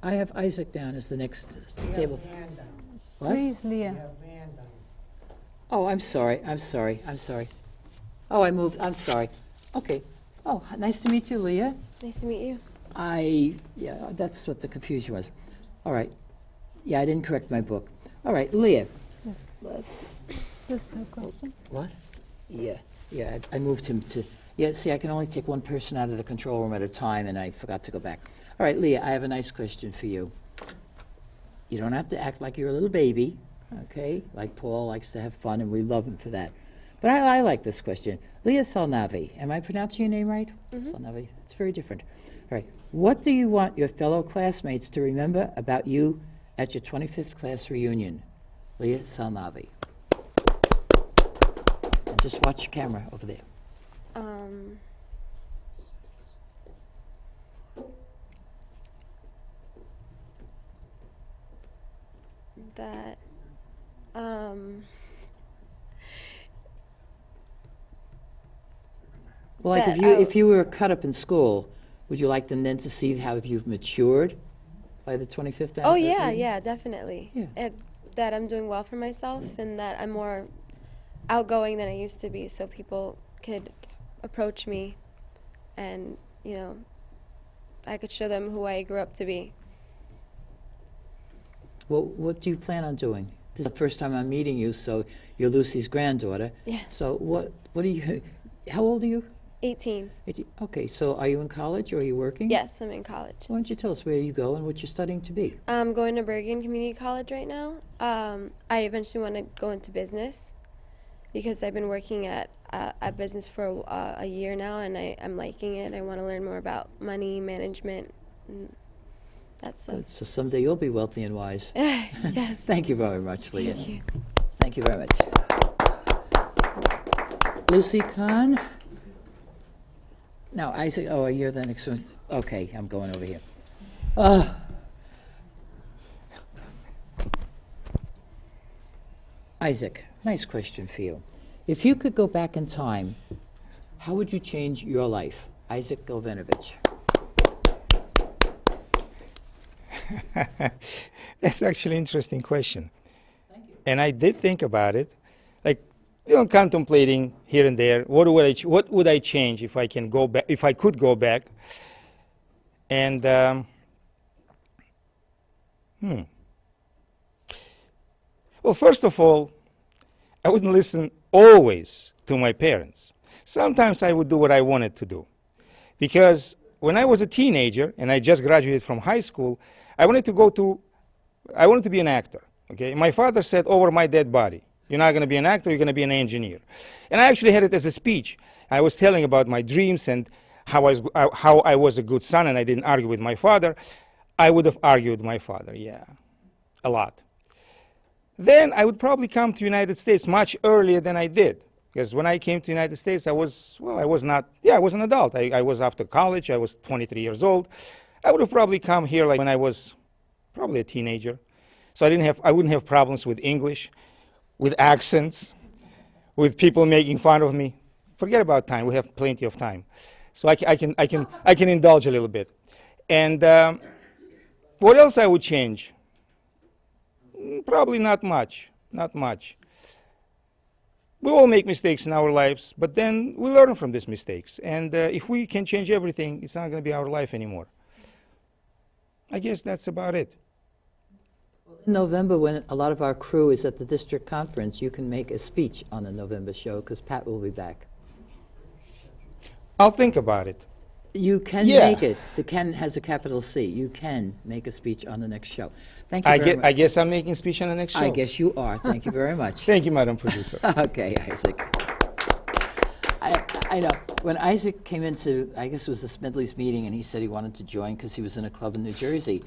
S1: I have Isaac down as the next table. What?
S2: Please, Leah.
S1: Oh, I'm sorry. Oh, I moved. I'm sorry. Okay. Oh, nice to meet you, Leah.
S10: Nice to meet you.
S1: Yeah, that's what the confusion was. All right. Yeah, I didn't correct my book. All right, Leah.
S2: Yes.
S1: Let's.
S2: Just a question.
S1: What? Yeah, I moved him to. Yeah, see, I can only take one person out of the control room at a time, and I forgot to go back. All right, Leah, I have a nice question for you. You don't have to act like you're a little baby, okay? Like Paul likes to have fun, and we love him for that. But I like this question. Leah Salnavi, am I pronouncing your name right? Salnavi, it's very different. All right, what do you want your fellow classmates to remember about you at your 25th class reunion? Leah Salnavi. And just watch your camera over there.
S10: That
S1: Well, like
S10: that
S1: if you were cut up in school, would you like them then to see how you've matured by the 25th
S10: oh
S1: anniversary?
S10: yeah, definitely.
S1: Yeah.
S10: That I'm doing well for myself and that I'm more outgoing than I used to be, so people could approach me and, you know, I could show them who I grew up to be.
S1: Well, what do you plan on doing? This is the first time I'm meeting you, so you're Lucy's granddaughter.
S10: Yeah.
S1: So what do you, how old are you?
S10: 18.
S1: Okay, so are you in college or are you working?
S10: Yes, I'm in college.
S1: Why don't you tell us where you go and what you're studying to be?
S10: I'm going to Bergen Community College right now. I eventually want to go into business because I've been working at business for a year now, and I'm liking it. I want to learn more about money management and that stuff.
S1: Good. So someday you'll be wealthy and wise.
S10: Yes.
S1: Thank you very much, Leah.
S10: Thank you.
S1: Thank you very much. Lucy Kahn. Now, Isaac, oh, you're the next one. Okay, I'm going over here. Isaac, nice question for you. If you could go back in time, how would you change your life? Isaac Galvinovich.
S11: That's actually an interesting question. Thank you. And I did think about it, like, contemplating here and there. What would I change if I can go back? If I could go back? And well, first of all, I wouldn't listen always to my parents. Sometimes I would do what I wanted to do, because when I was a teenager and I just graduated from high school, I wanted to be an actor. Okay, my father said, over my dead body, you're not going to be an actor, you're going to be an engineer. And I actually had it as a speech. I was telling about my dreams and how I was a good son and I didn't argue with my father. I would have argued with my father, yeah, a lot. Then I would probably come to the United States much earlier than I did. Because when I came to the United States, I was an adult. I was after college, I was 23 years old. I would have probably come here like when I was probably a teenager. So I wouldn't have problems with English, with accents, with people making fun of me. Forget about time. We have plenty of time, so I can indulge a little bit. And what else I would change? Probably not much. Not much. We all make mistakes in our lives, but then we learn from these mistakes. And if we can change everything, it's not going to be our life anymore. I guess that's about it.
S1: In November, when a lot of our crew is at the district conference, you can make a speech on the November show because Pat will be back.
S11: I'll think about it.
S1: You can make it. The Ken has a capital C. You can make a speech on the next show. Thank you very much.
S11: I guess I'm making a speech on the next show.
S1: I guess you are. Thank you very much.
S11: Thank you, Madam Producer.
S1: Okay, Isaac. I know. When Isaac came into, I guess it was the Smedley's meeting, and he said he wanted to join because he was in a club in New Jersey.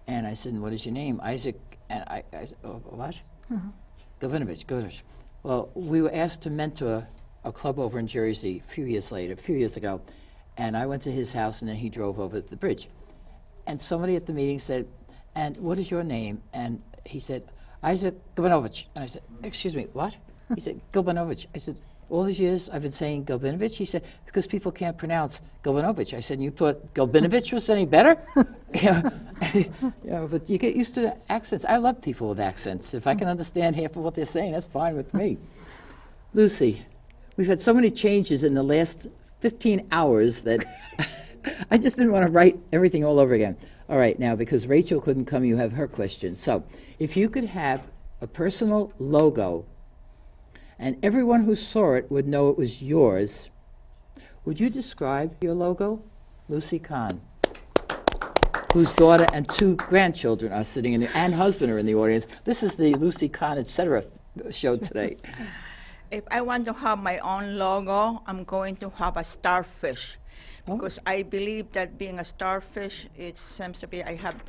S1: And I said, what is your name? Isaac. And I said, oh, what? Galvinovich. Well, we were asked to mentor a club over in Jersey a few years ago. And I went to his house, and then he drove over the bridge. And somebody at the meeting said, and what is your name? And he said, Isaac Galvinovich. And I said, excuse me, what? He said, Galvinovich. I said, all these years I've been saying Galvinovich? He said, because people can't pronounce Galvinovich. I said, you thought Galvinovich was any better? But you get used to accents. I love people with accents. If I can understand half of what they're saying, that's fine with me. Lucy, we've had so many changes in the last 15 hours that I just didn't want to write everything all over again. All right, now, because Rachel couldn't come, you have her question. So, if you could have a personal logo and everyone who saw it would know it was yours, would you describe your logo? Lucy Kahn, whose daughter and 2 grandchildren are sitting in and husband are in the audience. This is the Lucy Kahn, etc. show today.
S3: If I want to have my own logo, I'm going to have a starfish. Because I believe that being a starfish, it seems to be, I have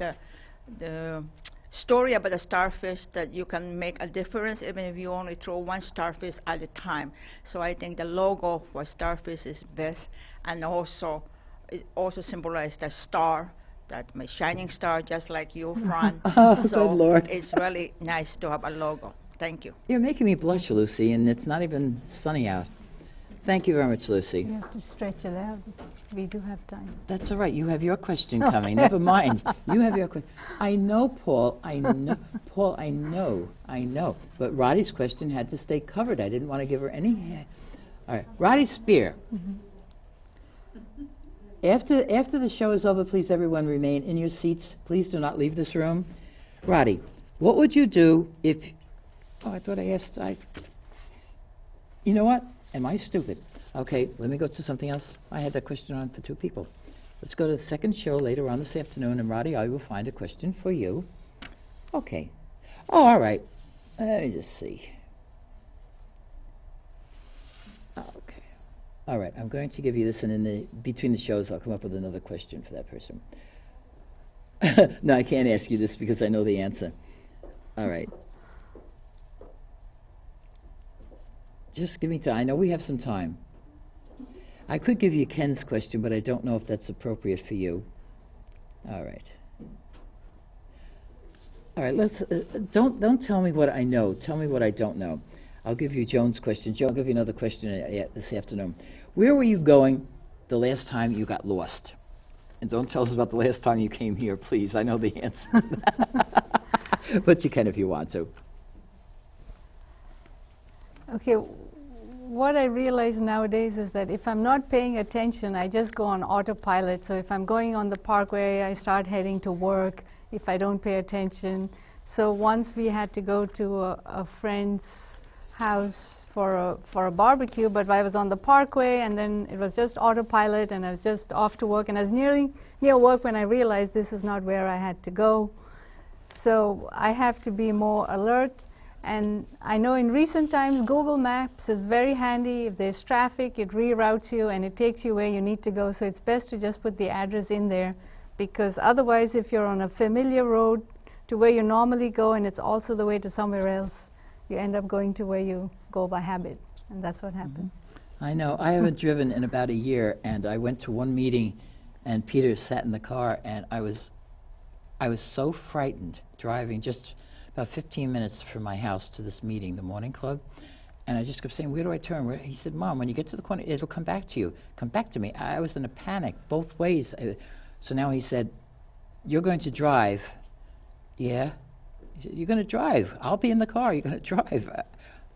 S3: the story about the starfish that you can make a difference even if you only throw 1 starfish at a time. So I think the logo for starfish is best, and also it also symbolizes the star, that my shining star, just like you, Fran. So
S1: good Lord.
S3: It's really nice to have a logo. Thank you.
S1: You're making me blush, Lucy, and it's not even sunny out. Thank you very much, Lucy.
S2: You have to stretch it out. We do have time.
S1: That's all right. You have your question coming. Never mind. You have your question. I know, Paul. I know. Paul, I know. But Roddy's question had to stay covered. I didn't want to give her any. All right. Roddy Spear. After the show is over, please, everyone, remain in your seats. Please do not leave this room. Roddy, what would you do if... Oh, I thought I asked... You know what? Am I stupid? Okay, let me go to something else. I had that question on for two people. Let's go to the second show later on this afternoon, and Roddy, I will find a question for you. Okay. Oh, all right. Let me just see. Okay. All right, I'm going to give you this, and in between the shows, I'll come up with another question for that person. No, I can't ask you this because I know the answer. All right. Just give me time. I know we have some time. I could give you Ken's question, but I don't know if that's appropriate for you. All right. All right, let's, don't tell me what I know. Tell me what I don't know. I'll give you Joan's question. Joan, I'll give you another question this afternoon. Where were you going the last time you got lost? And don't tell us about the last time you came here, please. I know the answer. But you can if you want to.
S2: Okay, what I realize nowadays is that if I'm not paying attention, I just go on autopilot. So if I'm going on the parkway, I start heading to work if I don't pay attention. So once we had to go to a friend's house for a barbecue, but I was on the parkway, and then it was just autopilot, and I was just off to work, and I was near work when I realized this is not where I had to go. So I have to be more alert. And I know in recent times Google Maps is very handy. If there's traffic, it reroutes you and it takes you where you need to go. So it's best to just put the address in there, because otherwise if you're on a familiar road to where you normally go and it's also the way to somewhere else, you end up going to where you go by habit, and that's what happens.
S1: I know. I haven't driven in about a year, and I went to one meeting, and Peter sat in the car, and I was so frightened driving just about 15 minutes from my house to this meeting, the morning club, and I just kept saying, where do I turn? He said, Mom, when you get to the corner, it'll come back to you. Come back to me. I was in a panic both ways. So now he said, you're going to drive. Yeah? He said, you're going to drive. I'll be in the car. You're going to drive.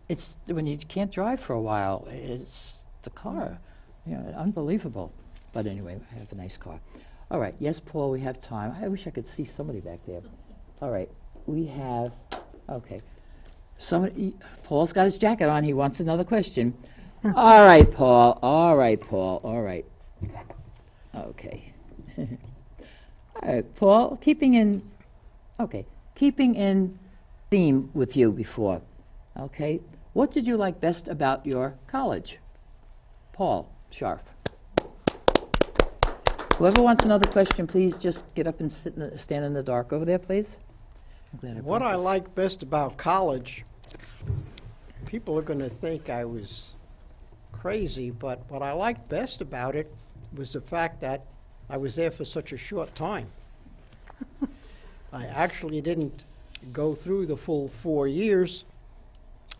S1: It's when you can't drive for a while, it's the car. You know, unbelievable. But anyway, I have a nice car. All right. Yes, Paul, we have time. I wish I could see somebody back there. All right. We have, okay. Somebody, Paul's got his jacket on. He wants another question. All right, Paul. All right, Paul. All right. Okay. All right, Paul, keeping in theme with you before, okay? What did you like best about your college? Paul Scharf. Whoever wants another question, please just get up and stand in the dark over there, please. I'm glad I
S9: What I
S1: brought this.
S9: like best about college, people are going to think I was crazy, but what I liked best about it was the fact that I was there for such a short time. I actually didn't go through the full 4 years.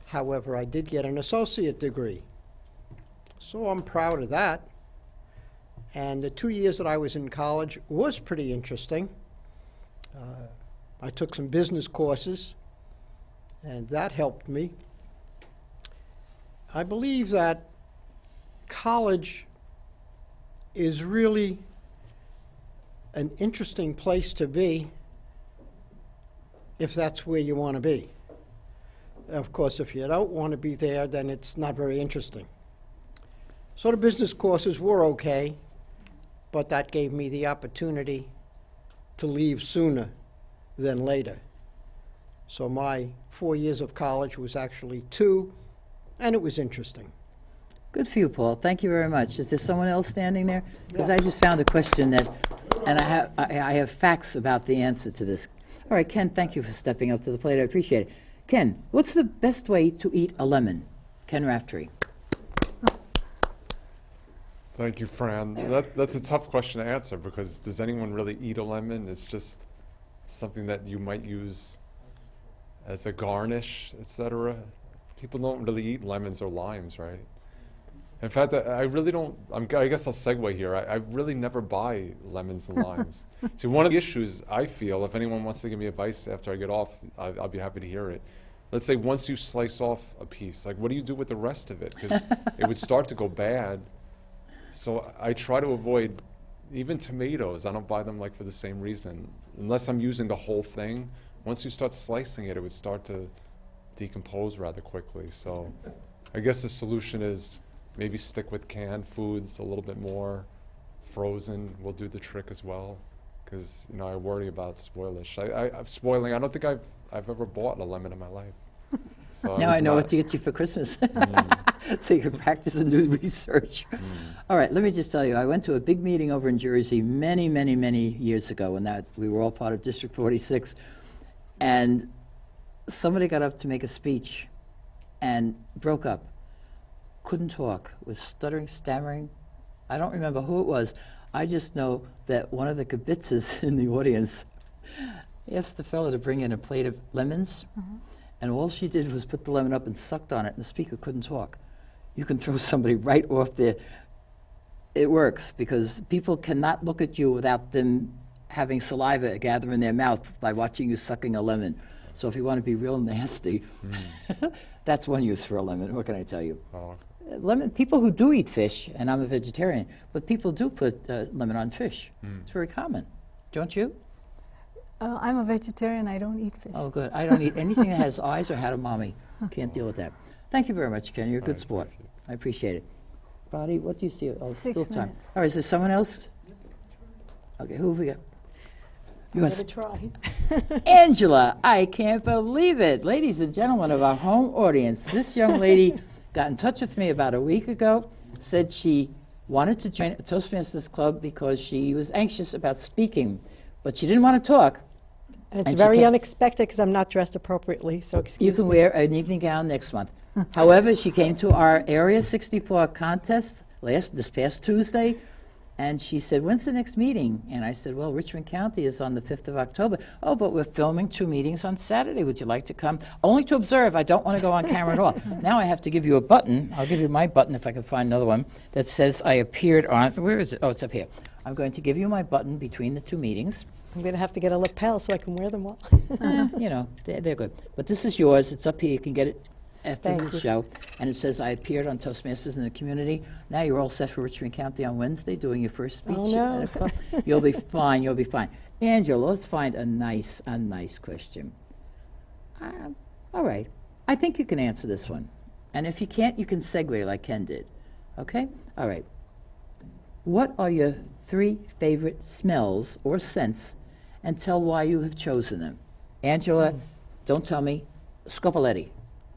S9: However, I did get an associate degree. So I'm proud of that. And the 2 years that I was in college was pretty interesting. I took some business courses, and that helped me. I believe that college is really an interesting place to be if that's where you want to be. Of course, if you don't want to be there, then it's not very interesting. So the business courses were okay, but that gave me the opportunity to leave sooner than later. So my 4 years of college was actually 2, and it was interesting.
S1: Good for you, Paul. Thank you very much. Is there someone else standing there? Because I just found a question that, and I have facts about the answer to this. All right, Ken, thank you for stepping up to the plate. I appreciate it. Ken, what's the best way to eat a lemon? Ken Raftery.
S5: Thank you, Fran. That's a tough question to answer, because does anyone really eat a lemon? It's just something that you might use as a garnish, etc. People don't really eat lemons or limes, right? In fact, I really don't, I guess I'll segue here. I really never buy lemons and limes. See, one of the issues I feel, if anyone wants to give me advice after I get off, I'll be happy to hear it. Let's say once you slice off a piece, like what do you do with the rest of it? Because it would start to go bad. So I try to avoid, even tomatoes, I don't buy them like for the same reason. Unless I'm using the whole thing, once you start slicing it, it would start to decompose rather quickly. So I guess the solution is maybe stick with canned foods a little bit more. Frozen will do the trick as well, because I worry about spoilish. I'm spoiling. I don't think I've ever bought a lemon in my life. So
S1: Now I know what to get you for Christmas. So you can practice and do research. All right, let me just tell you, I went to a big meeting over in Jersey many, many, many years ago when we were all part of District 46, and somebody got up to make a speech and broke up, couldn't talk, was stuttering, stammering. I don't remember who it was. I just know that one of the kibitzes in the audience asked the fellow to bring in a plate of lemons, and all she did was put the lemon up and sucked on it, and the speaker couldn't talk. You can throw somebody right off there. It works, because people cannot look at you without them having saliva gather in their mouth by watching you sucking a lemon. So if you want to be real nasty, that's one use for a lemon. What can I tell you?
S5: Oh.
S1: Lemon. People who do eat fish, and I'm a vegetarian, but people do put lemon on fish. It's very common, don't you?
S2: I'm a vegetarian. I don't eat fish.
S1: Oh, good. I don't eat anything that has eyes or had a mommy. Can't deal with that. Thank you very much, Ken. You're a good sport. I appreciate it. Roddy, what do you see? Oh,
S2: 6
S1: still time.
S2: minutes.
S1: All right, is there someone else? Okay, who have we got?
S12: I'm going to try.
S1: Angela, I can't believe it. Ladies and gentlemen of our home audience, this young lady got in touch with me about a week ago, said she wanted to join a Toastmasters club because she was anxious about speaking, but she didn't want to talk.
S12: And it's
S1: And she
S12: very
S1: came-
S12: unexpected because I'm not dressed appropriately, so excuse
S1: You
S12: me.
S1: can wear an evening gown next month. However, she came to our Area 64 contest this past Tuesday, and she said, "When's the next meeting?" And I said, "Well, Richmond County is on the 5th of October. Oh, but we're filming 2 meetings on Saturday. Would you like to come? Only to observe. I don't want to go on camera at all." Now I have to give you a button. I'll give you my button if I can find another one that says I appeared on. Where is it? Oh, it's up here. I'm going to give you my button between the 2 meetings.
S12: I'm going to have to get a lapel so I can wear them well.
S1: They're good. But this is yours. It's up here. You can get it after
S12: Thank
S1: the
S12: you.
S1: show. And it says, "I appeared on Toastmasters in the community." Now you're all set for Richmond County on Wednesday doing your first speech
S12: no.
S1: at a club. You'll be fine. You'll be fine. Angela, let's find a nice question. All right. I think you can answer this one. And if you can't, you can segue like Ken did. Okay? All right. What are your 3 favorite smells or scents, and tell why you have chosen them? Angela, don't tell me. Scopoletti,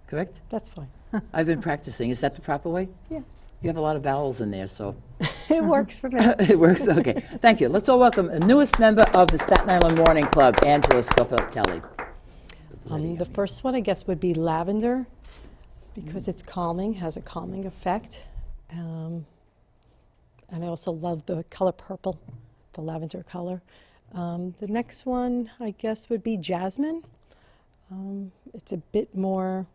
S1: correct?
S12: That's fine.
S1: I've been practicing. Is that the proper way?
S12: Yeah.
S1: You have a lot of vowels in there, so
S12: It works for me.
S1: it works. Okay. Thank you. Let's all welcome a newest member of the Staten Island Morning Club, Angela Scopoletti.
S12: The first one, I guess, would be lavender because it's calming, has a calming effect. And I also love the color purple, the lavender color. The next one, I guess, would be jasmine. It's a bit more,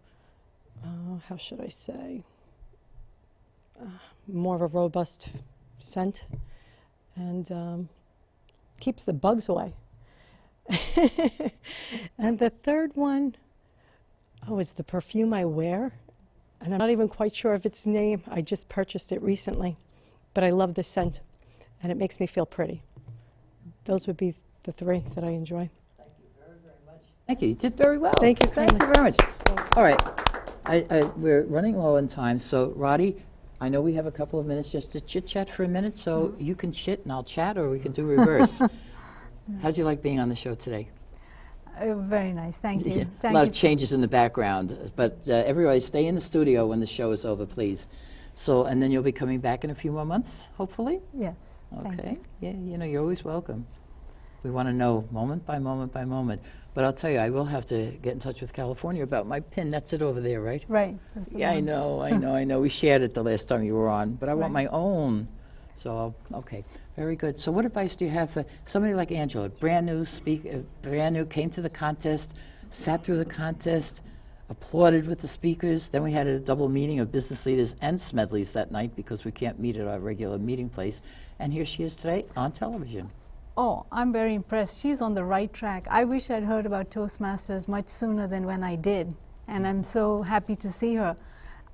S12: how should I say, more of a robust scent and keeps the bugs away. And the third one, is the perfume I wear. And I'm not even quite sure of its name. I just purchased it recently. But I love the scent, and it makes me feel pretty. Those would be the 3 that I enjoy.
S1: Thank you. You did very well.
S12: Thank you
S1: Thank
S12: kindly.
S1: you very much. All right. We're running low on time, so Roddy, I know we have a couple of minutes just to chit-chat for a minute, so you can chit and I'll chat, or we can do reverse. How'd you like being on the show today?
S2: Very nice. Thank you.
S1: Yeah,
S2: Thank
S1: a lot
S2: you.
S1: of changes in the background, but everybody stay in the studio when the show is over, please. So, and then you'll be coming back in a few more months, hopefully?
S2: Yes. Thank
S1: Okay. Yeah, you're always welcome. We want to know moment by moment by moment. But I'll tell you, I will have to get in touch with California about my pin. That's it over there, right?
S2: Right. That's the
S1: Yeah, I
S2: one.
S1: know. We shared it the last time you were on, but I want
S2: Right.
S1: my own. So, okay, very good. So what advice do you have for somebody like Angela, brand new, came to the contest, sat through the contest, applauded with the speakers. Then we had a double meeting of business leaders and Smedleys that night because we can't meet at our regular meeting place. And here she is today on television.
S2: Oh, I'm very impressed. She's on the right track. I wish I'd heard about Toastmasters much sooner than when I did. And I'm so happy to see her.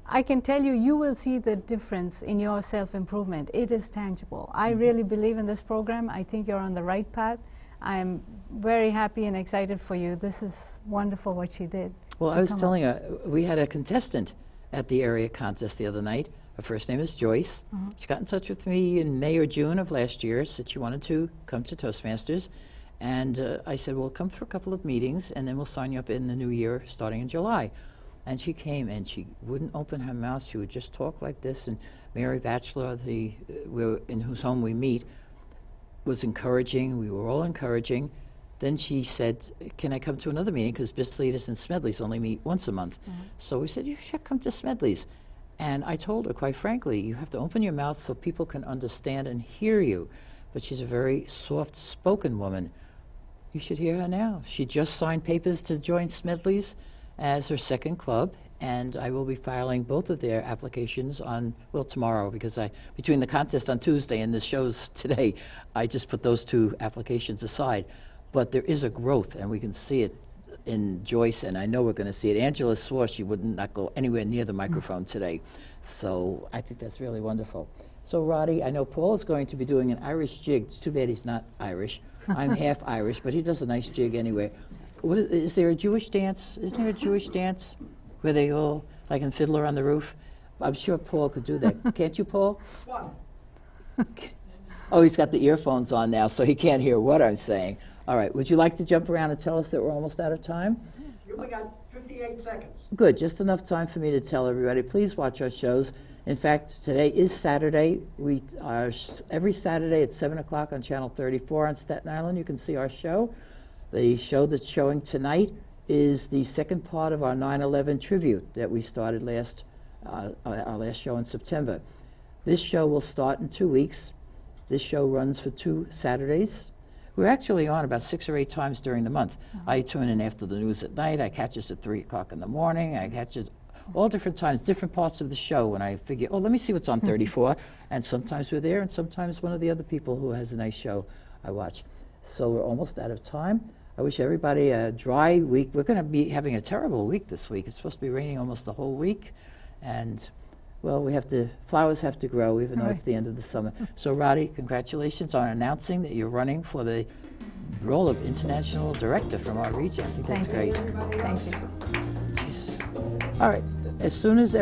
S2: I can tell you, you will see the difference in your self-improvement. It is tangible. I really believe in this program. I think you're on the right path. I'm very happy and excited for you. This is wonderful what she did.
S1: Well,
S2: to
S1: I was
S2: come
S1: telling
S2: up.
S1: her, we had a contestant at the area contest the other night, Her first name is Joyce. She got in touch with me in May or June of last year, said she wanted to come to Toastmasters. And I said, well, come for a couple of meetings, and then we'll sign you up in the new year, starting in July. And she came, and she wouldn't open her mouth. She would just talk like this. And Mary Batchelor, in whose home we meet, was encouraging. We were all encouraging. Then she said, can I come to another meeting? Because business leaders and Smedley's only meet once a month. So we said, you should come to Smedley's. And I told her, quite frankly, you have to open your mouth so people can understand and hear you. But she's a very soft-spoken woman. You should hear her now. She just signed papers to join Smedley's as her second club, and I will be filing both of their applications on, well, tomorrow, because between the contest on Tuesday and the shows today, I just put those two applications aside. But there is a growth, and we can see it in Joyce, and I know we're going to see it. Angela swore she would not go anywhere near the microphone today. So I think that's really wonderful. So Roddy, I know Paul is going to be doing an Irish jig. It's too bad he's not Irish. I'm half Irish, but he does a nice jig anyway. Is there a Jewish dance? Isn't there a Jewish dance where they all, like in Fiddler on the Roof? I'm sure Paul could do that. Can't you, Paul?
S9: What?
S1: Oh, he's got the earphones on now, so he can't hear what I'm saying. All right, would you like to jump around and tell us that we're almost out of time?
S9: You only got 58 seconds.
S1: Good, just enough time for me to tell everybody, please watch our shows. In fact, today is Saturday. We are every Saturday at 7 o'clock on Channel 34 on Staten Island. You can see our show. The show that's showing tonight is the second part of our 9/11 tribute that we started our last show in September. This show will start in 2 weeks. This show runs for 2 Saturdays. We're actually on about 6 or 8 times during the month. I tune in after the news at night. I catch us at 3 o'clock in the morning. I catch it all different times, different parts of the show when I figure, oh, let me see what's on 34. And sometimes we're there, and sometimes one of the other people who has a nice show I watch. So we're almost out of time. I wish everybody a dry week. We're going to be having a terrible week this week. It's supposed to be raining almost the whole week. And, well, flowers have to grow even though it's the end of the summer. So, Roddy, congratulations on announcing that you're running for the role of international director from our region. I think that's great.
S2: Thank you.
S1: Nice. All right. As soon as